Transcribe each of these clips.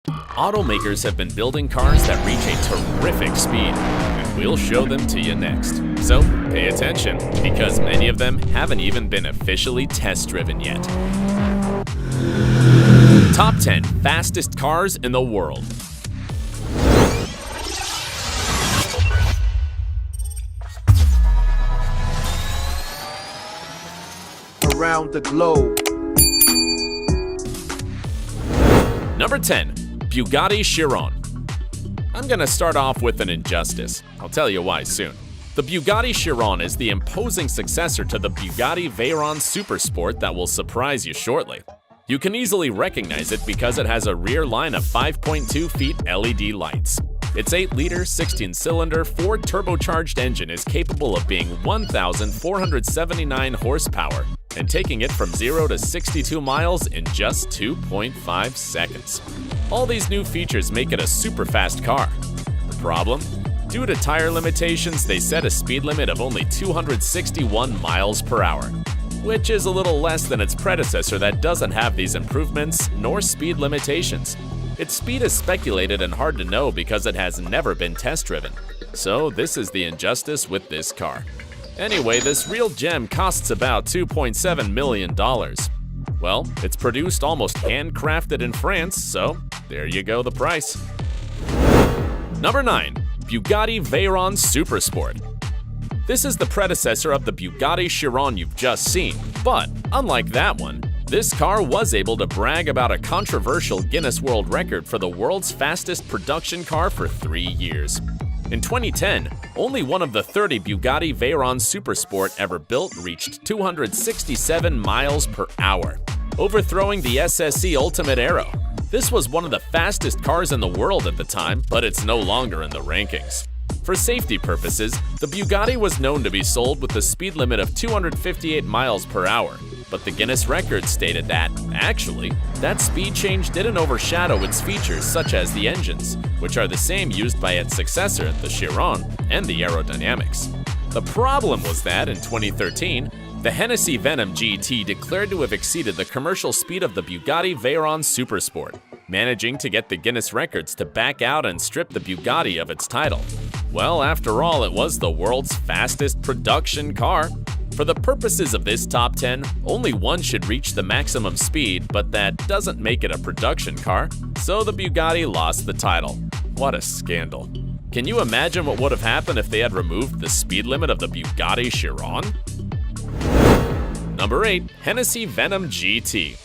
Automakers have been building cars that reach a terrific speed, and we'll show them to you next. So pay attention, because many of them haven't even been officially test-driven yet. Top 10 fastest cars in the world. Around the globe. Number 10. Bugatti Chiron. I'm gonna start off with an injustice. I'll tell you why soon. The Bugatti Chiron is the imposing successor to the Bugatti Veyron Supersport that will surprise you shortly. You can easily recognize it because it has a rear line of 5.2 feet LED lights. Its 8-liter, 16-cylinder, Ford turbocharged engine is capable of being 1,479 horsepower and taking it from 0 to 62 miles in just 2.5 seconds. All these new features make it a super fast car. The problem? Due to tire limitations, they set a speed limit of only 261 miles per hour, which is a little less than its predecessor that doesn't have these improvements nor speed limitations. Its speed is speculated and hard to know because it has never been test-driven. So this is the injustice with this car. Anyway, this real gem costs about $2.7 million. Well, it's produced almost handcrafted in France, so there you go, the price. Number 9. Bugatti Veyron Supersport. This is the predecessor of the Bugatti Chiron you've just seen, but unlike that one, this car was able to brag about a controversial Guinness World Record for the world's fastest production car for 3 years. In 2010, only one of the 30 Bugatti Veyron Supersport ever built reached 267 miles per hour, overthrowing the SSC Tuatara. This was one of the fastest cars in the world at the time, but it's no longer in the rankings. For safety purposes, the Bugatti was known to be sold with a speed limit of 258 miles per hour, but the Guinness record stated that, actually, that speed change didn't overshadow its features such as the engines, which are the same used by its successor, the Chiron, and the aerodynamics. The problem was that, in 2013, the Hennessey Venom GT declared to have exceeded the commercial speed of the Bugatti Veyron Supersport, managing to get the Guinness records to back out and strip the Bugatti of its title. Well, after all, it was the world's fastest production car. For the purposes of this top 10, only one should reach the maximum speed, but that doesn't make it a production car, so the Bugatti lost the title. What a scandal. Can you imagine what would have happened if they had removed the speed limit of the Bugatti Chiron? Number 8. Hennessey Venom GT.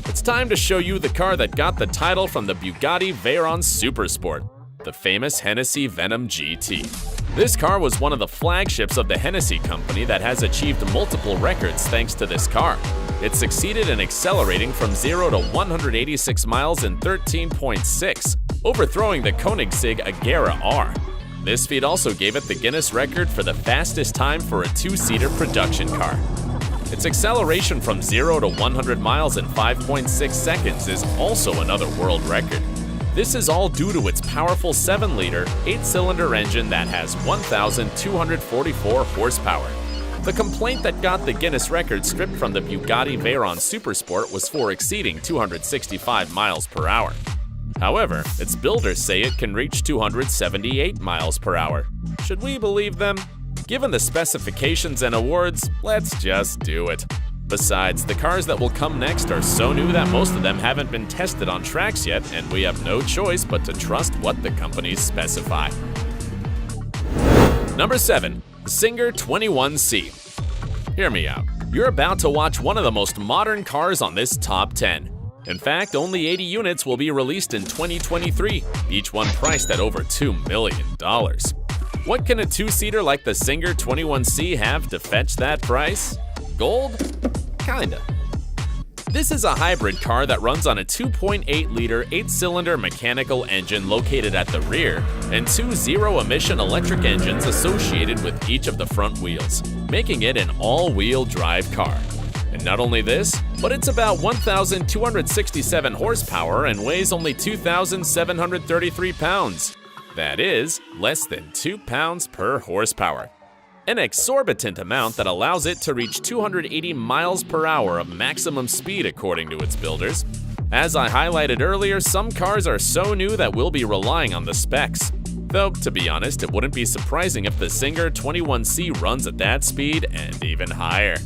It's time to show you the car that got the title from the Bugatti Veyron Supersport, the famous Hennessey Venom GT. This car was one of the flagships of the Hennessey company that has achieved multiple records thanks to this car. It succeeded in accelerating from 0 to 186 miles in 13.6, overthrowing the Koenigsegg Agera R. This feat also gave it the Guinness record for the fastest time for a 2-seater production car. Its acceleration from 0 to 100 miles in 5.6 seconds is also another world record. This is all due to its powerful 7-liter, 8-cylinder engine that has 1,244 horsepower. The complaint that got the Guinness record stripped from the Bugatti Veyron Supersport was for exceeding 265 miles per hour. However, its builders say it can reach 278 miles per hour. Should we believe them? Given the specifications and awards, let's just do it. Besides, the cars that will come next are so new that most of them haven't been tested on tracks yet, and we have no choice but to trust what the companies specify. Number 7. Czinger 21C. Hear me out. You're about to watch one of the most modern cars on this top 10. In fact, only 80 units will be released in 2023, each one priced at over $2 million. What can a 2-seater like the Czinger 21C have to fetch that price? Gold? Kinda. This is a hybrid car that runs on a 2.8-liter 8-cylinder mechanical engine located at the rear and 2 zero-emission electric engines associated with each of the front wheels, making it an all-wheel drive car. And not only this, but it's about 1,267 horsepower and weighs only 2,733 pounds. That is, less than 2 pounds per horsepower. An exorbitant amount that allows it to reach 280 miles per hour of maximum speed according to its builders. As I highlighted earlier, some cars are so new that we'll be relying on the specs. Though, to be honest, it wouldn't be surprising if the Czinger 21C runs at that speed and even higher.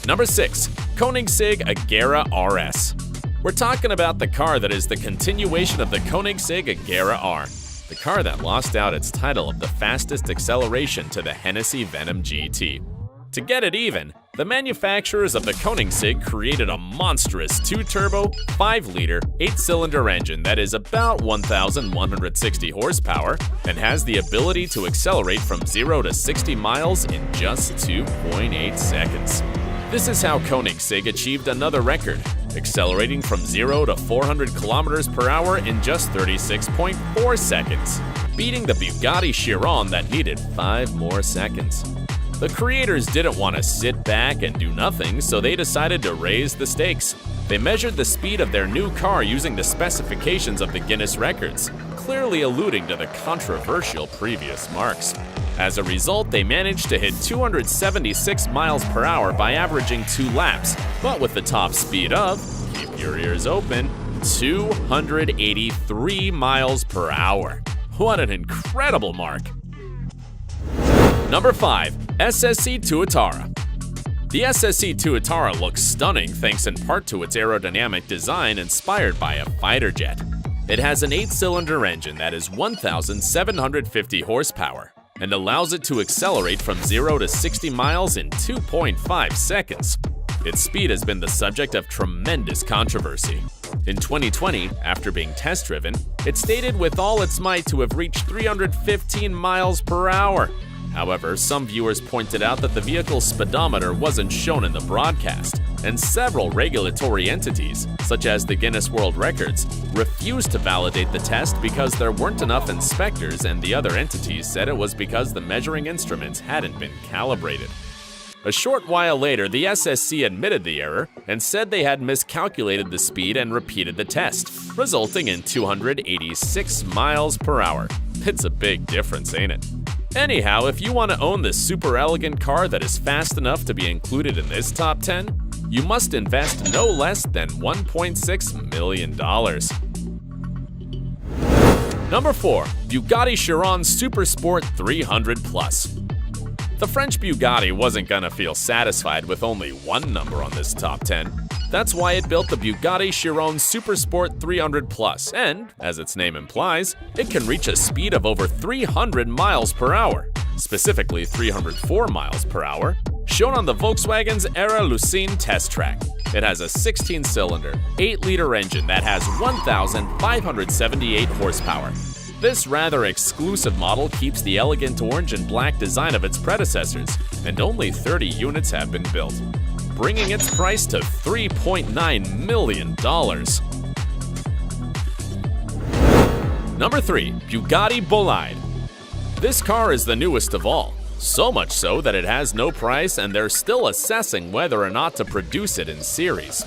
Number 6. Koenigsegg Agera RS. We're talking about the car that is the continuation of the Koenigsegg Agera R, the car that lost out its title of the fastest acceleration to the Hennessey Venom GT. To get it even, the manufacturers of the Koenigsegg created a monstrous 2-turbo, 5-liter, 8-cylinder engine that is about 1,160 horsepower and has the ability to accelerate from 0 to 60 miles in just 2.8 seconds. This is how Koenigsegg achieved another record, accelerating from 0 to 400 kilometers per hour in just 36.4 seconds, beating the Bugatti Chiron that needed 5 more seconds. The creators didn't want to sit back and do nothing, so they decided to raise the stakes. They measured the speed of their new car using the specifications of the Guinness records, clearly alluding to the controversial previous marks. As a result, they managed to hit 276 miles per hour by averaging 2 laps, but with the top speed of, keep your ears open, 283 miles per hour. What an incredible mark! Number 5. SSC Tuatara. The SSC Tuatara looks stunning thanks in part to its aerodynamic design inspired by a fighter jet. It has an 8-cylinder engine that is 1,750 horsepower and allows it to accelerate from 0 to 60 miles in 2.5 seconds. Its speed has been the subject of tremendous controversy. In 2020, after being test-driven, it stated with all its might to have reached 315 miles per hour. However, some viewers pointed out that the vehicle's speedometer wasn't shown in the broadcast, and several regulatory entities, such as the Guinness World Records, refused to validate the test because there weren't enough inspectors, and the other entities said it was because the measuring instruments hadn't been calibrated. A short while later, the SSC admitted the error and said they had miscalculated the speed and repeated the test, resulting in 286 miles per hour. It's a big difference, ain't it? Anyhow, if you want to own this super elegant car that is fast enough to be included in this top 10, you must invest no less than $1.6 million. Number 4. Bugatti Chiron Supersport 300+. The French Bugatti wasn't gonna feel satisfied with only one number on this top 10. That's why it built the Bugatti Chiron Supersport 300+, and, as its name implies, it can reach a speed of over 300 miles per hour, specifically 304 miles per hour, shown on the Volkswagen's Era Lucene test track. It has a 16-cylinder, 8-liter engine that has 1,578 horsepower. This rather exclusive model keeps the elegant orange and black design of its predecessors, and only 30 units have been built, bringing its price to $3.9 million. Number 3. Bugatti Bolide. This car is the newest of all, so much so that it has no price and they're still assessing whether or not to produce it in series.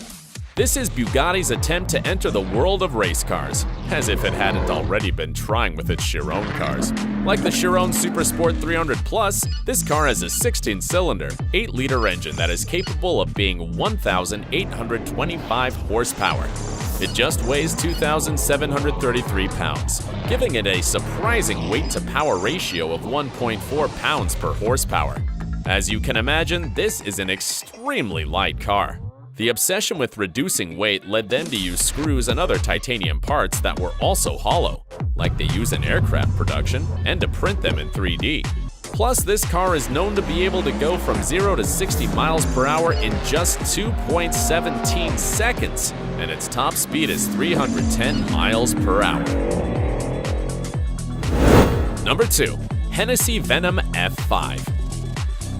This is Bugatti's attempt to enter the world of race cars, as if it hadn't already been trying with its Chiron cars. Like the Chiron Supersport 300+, this car has a 16-cylinder, 8-liter engine that is capable of being 1,825 horsepower. It just weighs 2,733 pounds, giving it a surprising weight-to-power ratio of 1.4 pounds per horsepower. As you can imagine, this is an extremely light car. The obsession with reducing weight led them to use screws and other titanium parts that were also hollow, like they use in aircraft production, and to print them in 3D. Plus, this car is known to be able to go from 0 to 60 miles per hour in just 2.17 seconds, and its top speed is 310 miles per hour. Number 2. Hennessey Venom F5.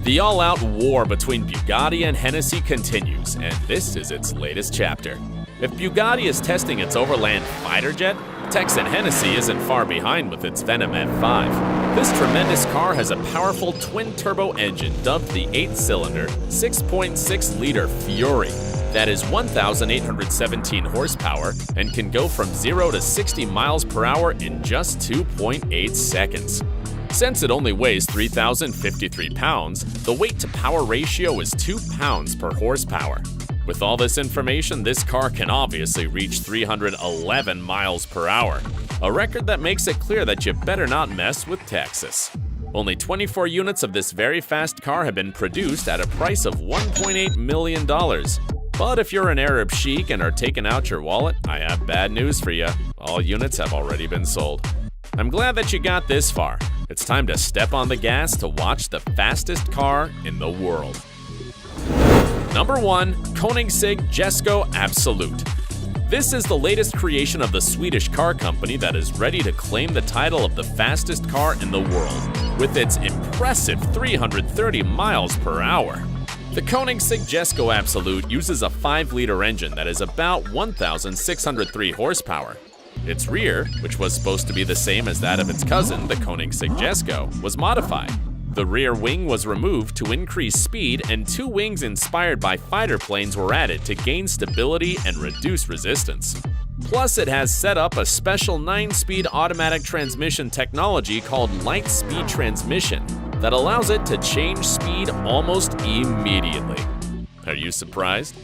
The all-out war between Bugatti and Hennessey continues, and this is its latest chapter. If Bugatti is testing its overland fighter jet, Texan Hennessey isn't far behind with its Venom F5. This tremendous car has a powerful twin-turbo engine dubbed the 8-cylinder, 6.6-liter Fury that is 1,817 horsepower and can go from 0 to 60 miles per hour in just 2.8 seconds. Since it only weighs 3,053 pounds, the weight-to-power ratio is 2 pounds per horsepower. With all this information, this car can obviously reach 311 miles per hour, a record that makes it clear that you better not mess with Texas. Only 24 units of this very fast car have been produced at a price of $1.8 million. But if you're an Arab sheik and are taking out your wallet, I have bad news for you. All units have already been sold. I'm glad that you got this far. It's time to step on the gas to watch the fastest car in the world. Number 1. Koenigsegg Jesko Absolut. This is the latest creation of the Swedish car company that is ready to claim the title of the fastest car in the world, with its impressive 330 miles per hour. The Koenigsegg Jesko Absolut uses a 5-liter engine that is about 1,603 horsepower. Its rear, which was supposed to be the same as that of its cousin, the Koenigsegg Jesko, was modified. The rear wing was removed to increase speed, and 2 wings inspired by fighter planes were added to gain stability and reduce resistance. Plus, it has set up a special 9-speed automatic transmission technology called light speed transmission that allows it to change speed almost immediately. Are you surprised?